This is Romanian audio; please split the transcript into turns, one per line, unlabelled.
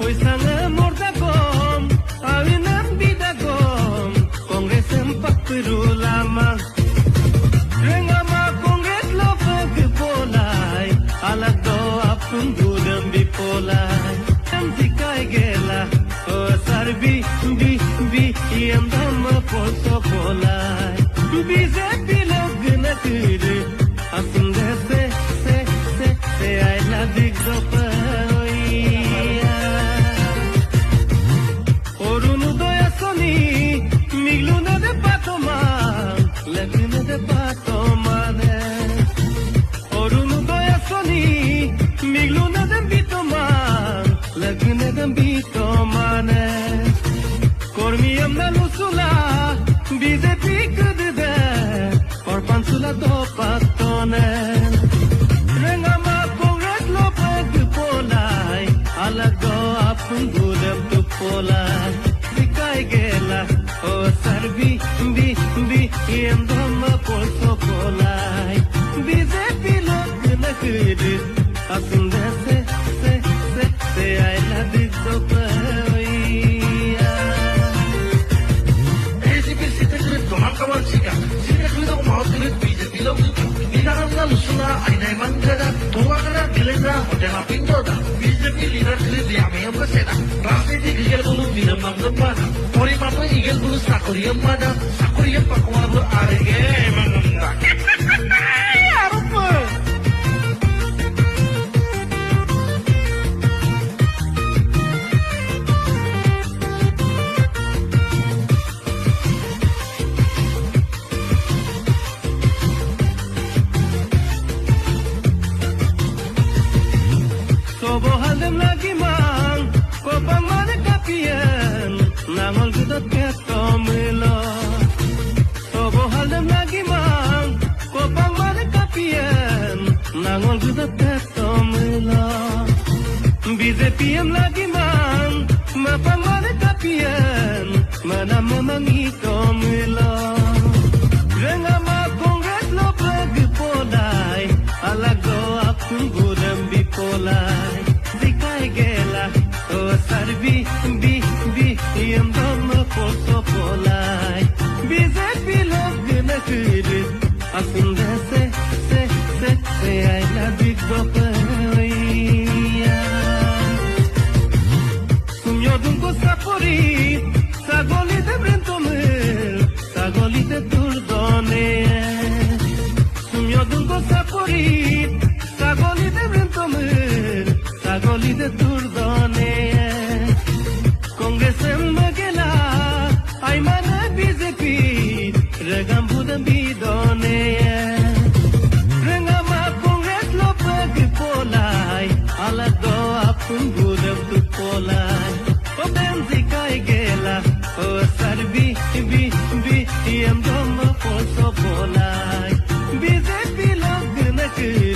Hoysanga mordagom, awinam bidagom, Kongres empat perulama. Rengama kongres lo pagpolay, alag do apun gudam bipolay. Sikai gela, o sarbi, bi, iyam dhamma poso polay. BJP log na kuru, asunde se, I love you so Orunu doya soni, migluna de patoma, lagna de patoma ne. Orunu doya soni, migluna de bitoma, lagna de bitoma ne. Kormiyam na lusula, BJP kudde, or pansula do patone. Rengama kongres lo pagpolay, alago apun gudam tu polay. Sikai gela, o sarbi, bi, iyam dhamma poso polay. BJP log na kuru, asunde se, I love you so
Lusuna, Aina Mangada, Tuana, Kilena, Hotel Pindoda, BJP leader Lidiame Maseda, Rafidi Gilbulu, Vidamam the Mana, Porimapa Eagle Sakuriam Mada, Sakuriam Pakuabu Arige,
Sobohalem lagi mang, kopang mana kapian, nangol gudot ketomelo. Sobohalem lagi mang, kopang mana kapian, nangol gudot ketomelo. BJP lagi mang, mapang mana kapian, mana memangi tomelo. Rengama kongres lo pagpolay, alago apun gudam bipolay. Sikai gela, o sarbi, bi, iyam dhamma poso polay. BJP log na kuru, asunde se, I love you so Sumyodun ko sapori, sagoli de brentomel, sagoli de turdone. Sumyodun ko sapori, sagoli de brentomel, sagoli de turdone. Kongresem magela, ay mana BJP, regam budam bidone. Rengama kongres lo pagpolay, alago apun budam tu polay. O benzikai gela, o sarbi, bi, iyam dhamma poso polay. BJP log na kuru.